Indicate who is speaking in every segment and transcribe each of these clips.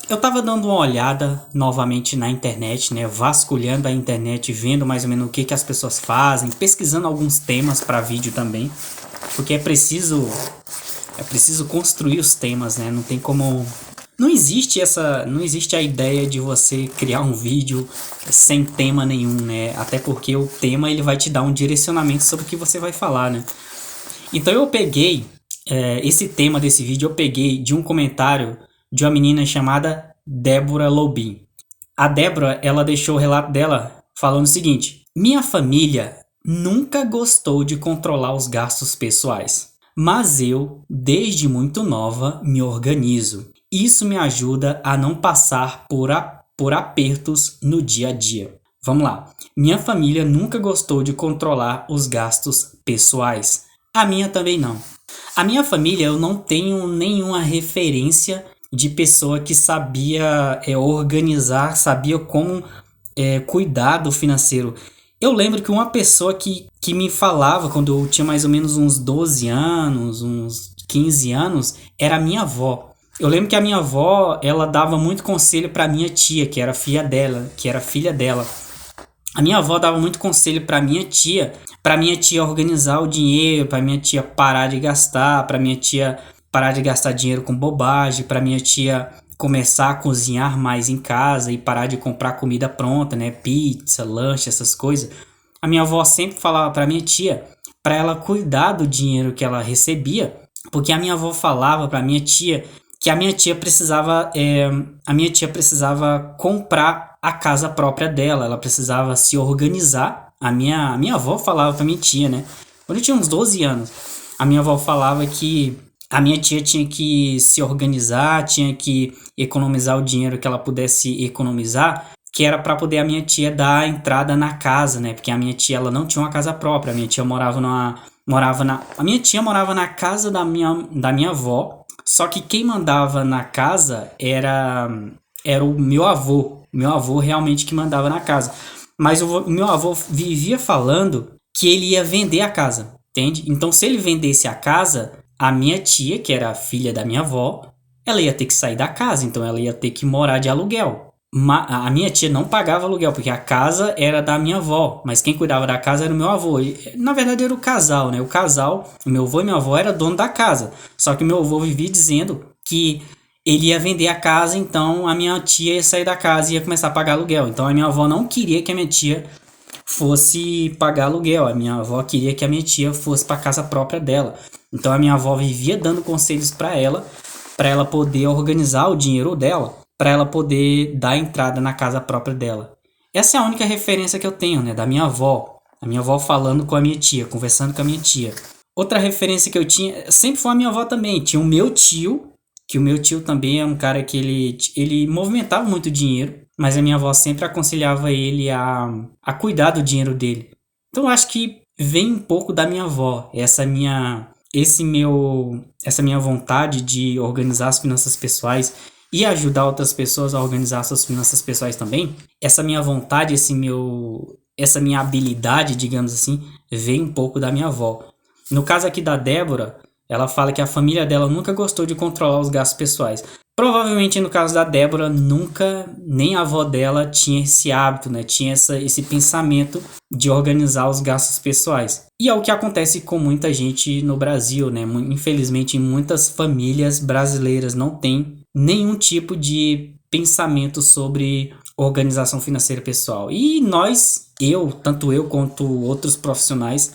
Speaker 1: Eu tava dando uma olhada novamente na internet, né? Vasculhando a internet, vendo mais ou menos o que que as pessoas fazem, pesquisando alguns temas para vídeo também, porque é preciso construir os temas, né? Não tem como. Não existe a ideia de você criar um vídeo sem tema nenhum, né? Até porque o tema ele vai te dar um direcionamento sobre o que você vai falar, né? Então eu peguei esse tema desse vídeo, eu peguei de um comentário de uma menina chamada Débora Lobin. A Débora, ela deixou o relato dela falando o seguinte: minha família nunca gostou de controlar os gastos pessoais, mas eu, desde muito nova, me organizo. Isso me ajuda a não passar por apertos no dia a dia. Vamos lá. Minha família nunca gostou de controlar os gastos pessoais. A minha também não. A minha família, eu não tenho nenhuma referência de pessoa que sabia organizar, sabia como cuidar do financeiro. Eu lembro que uma pessoa que me falava quando eu tinha mais ou menos uns 12 anos, uns 15 anos, era a minha avó. Eu lembro que a minha avó, ela dava muito conselho para minha tia, que era filha dela. A minha avó dava muito conselho para minha tia organizar o dinheiro, para minha tia parar de gastar, para minha tia parar de gastar dinheiro com bobagem, para minha tia começar a cozinhar mais em casa e parar de comprar comida pronta, né, pizza, lanche, essas coisas. A minha avó sempre falava para minha tia para ela cuidar do dinheiro que ela recebia, porque a minha avó falava para minha tia que a minha tia precisava comprar a casa própria dela, ela precisava se organizar. A minha avó falava pra minha tia, né? Quando eu tinha uns 12 anos, a minha avó falava que a minha tia tinha que se organizar, tinha que economizar o dinheiro que ela pudesse economizar, que era para poder a minha tia dar a entrada na casa, né? Porque a minha tia ela não tinha uma casa própria, a minha tia a minha tia morava na casa da minha avó, só que quem mandava na casa era o meu avô realmente que mandava na casa. Mas o meu avô vivia falando que ele ia vender a casa, entende? Então, se ele vendesse a casa, a minha tia, que era a filha da minha avó, ela ia ter que sair da casa, então ela ia ter que morar de aluguel. A minha tia não pagava aluguel, porque a casa era da minha avó, mas quem cuidava da casa era o meu avô. Na verdade, era o casal, né? O meu avô e minha avó era dono da casa. Só que meu avô vivia dizendo que ele ia vender a casa, então a minha tia ia sair da casa e ia começar a pagar aluguel. Então a minha avó não queria que a minha tia fosse pagar aluguel. A minha avó queria que a minha tia fosse para casa própria dela. Então a minha avó vivia dando conselhos para ela poder organizar o dinheiro dela, para ela poder dar entrada na casa própria dela. Essa é a única referência que eu tenho, né, da minha avó. A minha avó falando com a minha tia, conversando com a minha tia. Outra referência que eu tinha, sempre foi a minha avó também. Tinha o meu tio, que o meu tio também é um cara que ele movimentava muito dinheiro, mas a minha avó sempre aconselhava ele a cuidar do dinheiro dele. Então eu acho que vem um pouco da minha avó, essa minha vontade de organizar as finanças pessoais e ajudar outras pessoas a organizar suas finanças pessoais também. Essa minha vontade, essa minha habilidade, digamos assim, vem um pouco da minha avó. No caso aqui da Débora, ela fala que a família dela nunca gostou de controlar os gastos pessoais. Provavelmente no caso da Débora, nunca, nem a avó dela tinha esse hábito, né? Tinha esse pensamento de organizar os gastos pessoais. E é o que acontece com muita gente no Brasil, né? Infelizmente, muitas famílias brasileiras não têm nenhum tipo de pensamento sobre organização financeira pessoal. E tanto eu quanto outros profissionais,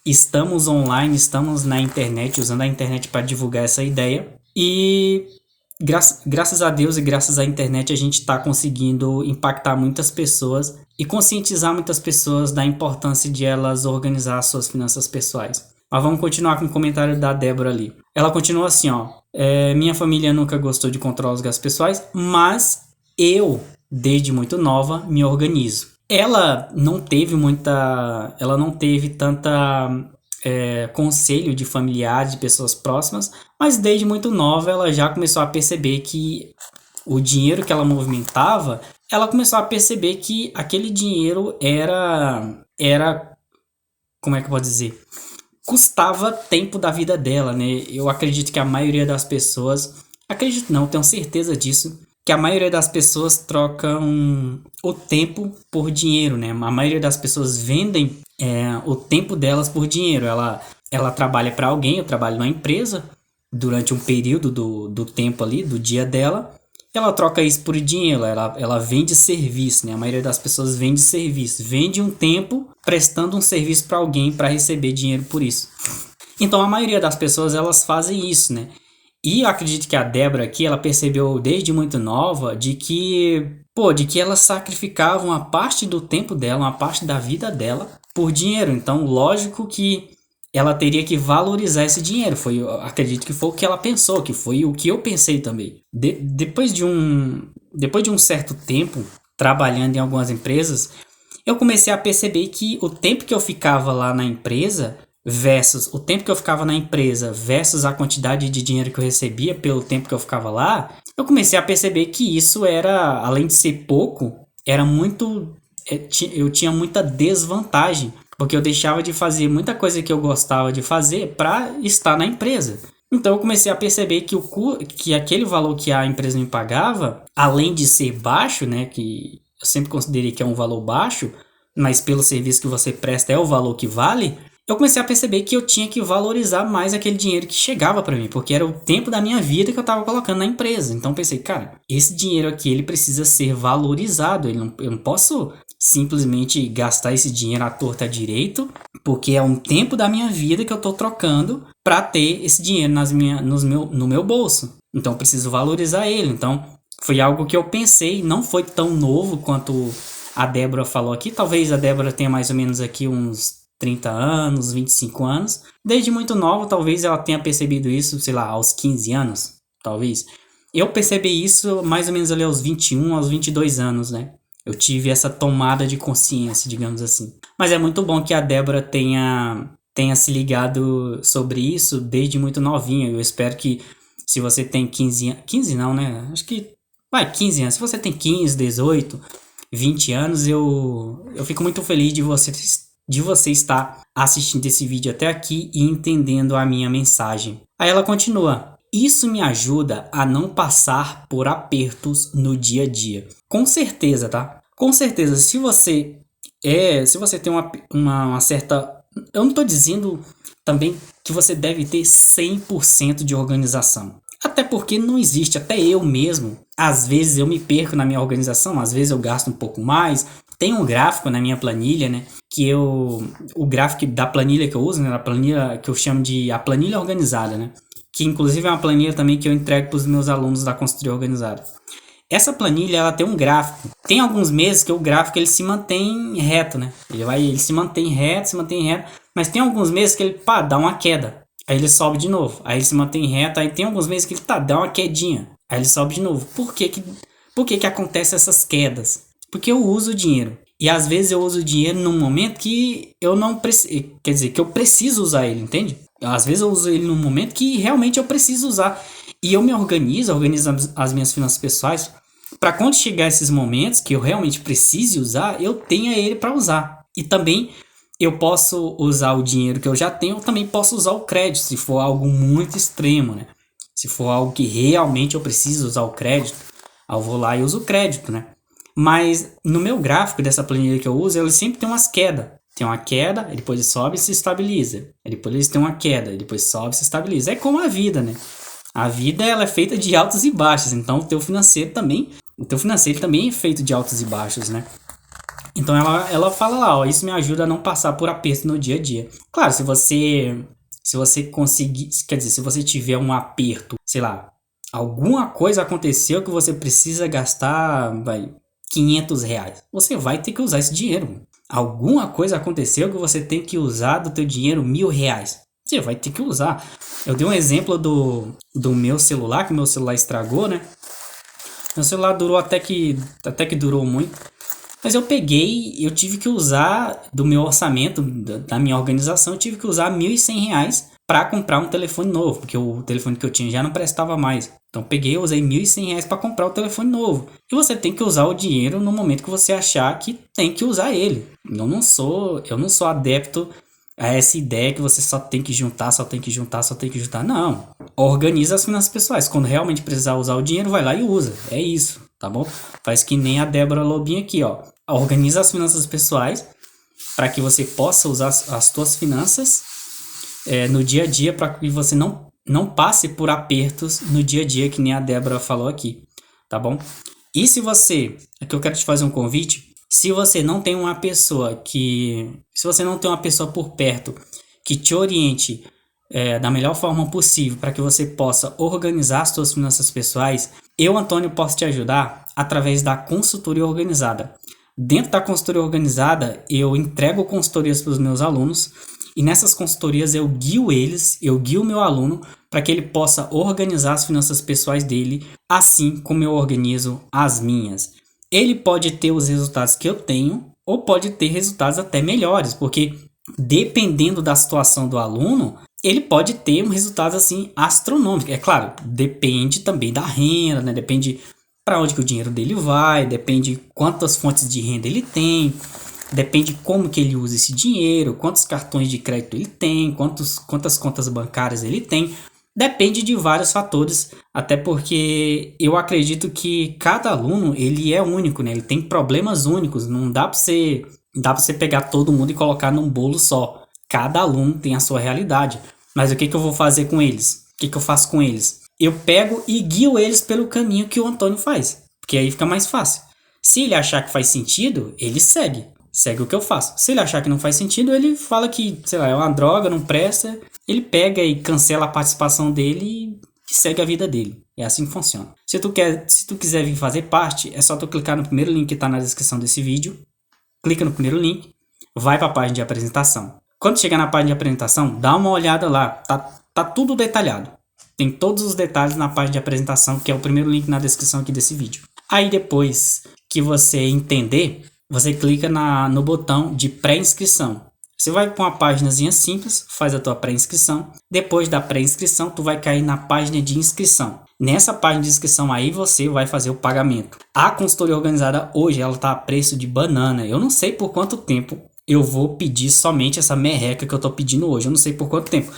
Speaker 1: estamos online, estamos na internet, usando a internet para divulgar essa ideia. E graças a Deus e graças à internet a gente está conseguindo impactar muitas pessoas e conscientizar muitas pessoas da importância de elas organizar suas finanças pessoais. Mas vamos continuar com o comentário da Débora ali. Ela continua assim, ó. Minha família nunca gostou de controlar os gastos pessoais, mas eu, desde muito nova, me organizo. Ela não teve tanta conselho de familiares, de pessoas próximas, mas desde muito nova ela já começou a perceber que o dinheiro que ela movimentava, ela começou a perceber que aquele dinheiro como é que eu posso dizer? Custava tempo da vida dela, né? Eu acredito que a maioria das pessoas Acredito não, tenho certeza disso, que a maioria das pessoas trocam o tempo por dinheiro, né? A maioria das pessoas vendem o tempo delas por dinheiro. Ela trabalha para alguém, eu trabalho numa empresa, durante um período do tempo ali, do dia dela, ela troca isso por dinheiro, ela vende serviço, né? A maioria das pessoas vende serviço, vende um tempo prestando um serviço para alguém para receber dinheiro por isso. Então a maioria das pessoas elas fazem isso, né? E eu acredito que a Débora aqui, ela percebeu desde muito nova de que ela sacrificava uma parte do tempo dela, uma parte da vida dela por dinheiro. Então, lógico que ela teria que valorizar esse dinheiro. Eu acredito que foi o que ela pensou, que foi o que eu pensei também. Depois de um certo tempo trabalhando em algumas empresas, eu comecei a perceber que o tempo que eu ficava lá na empresa versus o tempo que eu ficava na empresa versus a quantidade de dinheiro que eu recebia pelo tempo que eu ficava lá, eu comecei a perceber que isso era, além de ser pouco, era muito, eu tinha muita desvantagem, porque eu deixava de fazer muita coisa que eu gostava de fazer para estar na empresa. Então eu comecei a perceber que aquele valor que a empresa me pagava, além de ser baixo, né, que eu sempre considerei que é um valor baixo, mas pelo serviço que você presta é o valor que vale, eu comecei a perceber que eu tinha que valorizar mais aquele dinheiro que chegava para mim, porque era o tempo da minha vida que eu estava colocando na empresa. Então pensei, cara, esse dinheiro aqui ele precisa ser valorizado, eu não posso simplesmente gastar esse dinheiro à torta à direito, porque é um tempo da minha vida que eu estou trocando para ter esse dinheiro no meu bolso. Então eu preciso valorizar ele. Então foi algo que eu pensei, não foi tão novo quanto a Débora falou aqui. Talvez a Débora tenha mais ou menos aqui uns 30 anos, 25 anos. Desde muito nova, talvez ela tenha percebido isso, sei lá, aos 15 anos, talvez. Eu percebi isso mais ou menos ali aos 21, aos 22 anos, né? Eu tive essa tomada de consciência, digamos assim. Mas é muito bom que a Débora tenha se ligado sobre isso desde muito novinha. Eu espero que se você tem 15 anos... 15 não, né? Acho que... Vai, 15 anos. Se você tem 15, 18, 20 anos, eu fico muito feliz de você estar assistindo esse vídeo até aqui e entendendo a minha mensagem. Aí ela continua: isso me ajuda a não passar por apertos no dia a dia. Com certeza, tá? Com certeza, se você tem uma certa... Eu não tô dizendo também que você deve ter 100% de organização. Até porque não existe, até eu mesmo. Às vezes eu me perco na minha organização, às vezes eu gasto um pouco mais. Tem um gráfico na minha planilha, né? O gráfico da planilha que eu uso, né? A planilha que eu chamo de a planilha organizada, né? Que inclusive é uma planilha também que eu entrego para os meus alunos da consultoria organizada. Essa planilha, ela tem um gráfico. Tem alguns meses que o gráfico ele se mantém reto, né? Ele se mantém reto, mas tem alguns meses que ele, dá uma queda. Aí ele sobe de novo. Aí ele se mantém reto, aí tem alguns meses que ele, dá uma quedinha. Aí ele sobe de novo. Por que acontecem essas quedas? Porque eu uso o dinheiro. E às vezes eu uso o dinheiro num momento que eu não preciso, quer dizer, que eu preciso usar ele, entende? Às vezes eu uso ele num momento que realmente eu preciso usar. E eu me organizo as minhas finanças pessoais para quando chegar esses momentos que eu realmente precise usar, eu tenha ele para usar. E também eu posso usar o dinheiro que eu já tenho, eu também posso usar o crédito, se for algo muito extremo, né? Se for algo que realmente eu preciso usar o crédito, eu vou lá e uso o crédito, né? Mas no meu gráfico dessa planilha que eu uso, ele sempre tem umas quedas. Tem uma queda, depois ele sobe e se estabiliza. Depois ele tem uma queda, depois sobe e se estabiliza. É como a vida, né? A vida ela é feita de altos e baixos, então o teu financeiro também é feito de altos e baixos, né? Então ela fala lá, ó, isso me ajuda a não passar por aperto no dia a dia. Claro, se você conseguir, quer dizer, se você tiver um aperto, sei lá, alguma coisa aconteceu que você precisa gastar, R$ 500, você vai ter que usar esse dinheiro. Alguma coisa aconteceu que você tem que usar do teu dinheiro R$ 1.000. Você vai ter que usar. Eu dei um exemplo do meu celular, que meu celular estragou, né? Meu celular durou até que durou muito. Mas eu tive que usar do meu orçamento, da minha organização, eu tive que usar R$ 1.100 para comprar um telefone novo, porque o telefone que eu tinha já não prestava mais. Então peguei e usei R$ 1.100 para comprar o telefone novo. E você tem que usar o dinheiro no momento que você achar que tem que usar ele. Eu não sou adepto a essa ideia que você só tem que juntar, só tem que juntar, só tem que juntar. Não. Organiza as finanças pessoais. Quando realmente precisar usar o dinheiro, vai lá e usa. É isso, tá bom? Faz que nem a Débora Lobinho aqui, ó. Organiza as finanças pessoais para que você possa usar as suas finanças no dia a dia, para que você não passe por apertos no dia a dia, que nem a Débora falou aqui, tá bom? E se você, aqui eu quero te fazer um convite, se você não tem uma pessoa por perto que te oriente da melhor forma possível para que você possa organizar as suas finanças pessoais, eu, Antônio, posso te ajudar através da consultoria organizada. Dentro da consultoria organizada, eu entrego consultorias para os meus alunos e nessas consultorias eu guio o meu aluno para que ele possa organizar as finanças pessoais dele, assim como eu organizo as minhas. Ele pode ter os resultados que eu tenho ou pode ter resultados até melhores, porque dependendo da situação do aluno, ele pode ter um resultado assim astronômico. É claro, depende também da renda, né? Depende para onde que o dinheiro dele vai, depende quantas fontes de renda ele tem, depende como que ele usa esse dinheiro, quantos cartões de crédito ele tem, quantas contas bancárias ele tem. Depende de vários fatores, até porque eu acredito que cada aluno ele é único, né? Ele tem problemas únicos, não dá para você pegar todo mundo e colocar num bolo só. Cada aluno tem a sua realidade. Mas o que eu vou fazer com eles? O que eu faço com eles? Eu pego e guio eles pelo caminho que o Antônio faz, porque aí fica mais fácil. Se ele achar que faz sentido, ele segue o que eu faço. Se ele achar que não faz sentido, ele fala que, sei lá, é uma droga, não presta, ele pega e cancela a participação dele e segue a vida dele. É assim que funciona. Se tu quiser vir fazer parte, é só tu clicar no primeiro link que está na descrição desse vídeo, clica no primeiro link, vai para a página de apresentação. Quando chegar na página de apresentação, dá uma olhada lá, tá tudo detalhado. Tem todos os detalhes na página de apresentação, que é o primeiro link na descrição aqui desse vídeo. Aí depois que você entender, você clica no botão de pré-inscrição. Você vai para uma páginazinha simples, faz a tua pré-inscrição. Depois da pré-inscrição, tu vai cair na página de inscrição. Nessa página de inscrição aí, você vai fazer o pagamento. A consultoria organizada hoje, ela tá a preço de banana. Eu não sei por quanto tempo eu vou pedir somente essa merreca que eu tô pedindo hoje. Eu não sei por quanto tempo.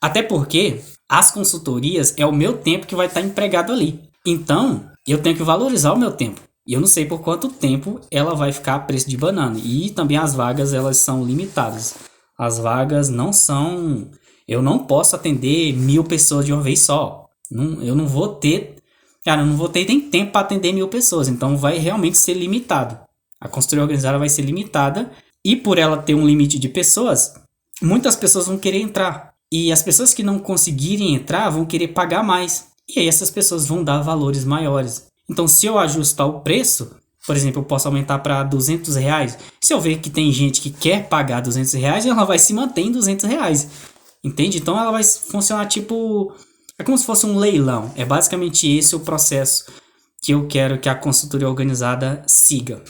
Speaker 1: Até porque as consultorias é o meu tempo que vai estar empregado ali. Então, eu tenho que valorizar o meu tempo. E eu não sei por quanto tempo ela vai ficar a preço de banana. E também as vagas, elas são limitadas. As vagas não são... Eu não posso atender 1000 pessoas de uma vez só. Eu não vou ter... Cara, eu não vou ter nem tempo para atender 1000 pessoas. Então vai realmente ser limitado. A consultoria organizada vai ser limitada. E por ela ter um limite de pessoas, muitas pessoas vão querer entrar. E as pessoas que não conseguirem entrar vão querer pagar mais. E aí essas pessoas vão dar valores maiores. Então, se eu ajustar o preço, por exemplo, eu posso aumentar para R$200. Se eu ver que tem gente que quer pagar R$200, ela vai se manter em R$200. Entende? Então, ela vai funcionar tipo... É como se fosse um leilão. É basicamente esse o processo que eu quero que a consultoria organizada siga.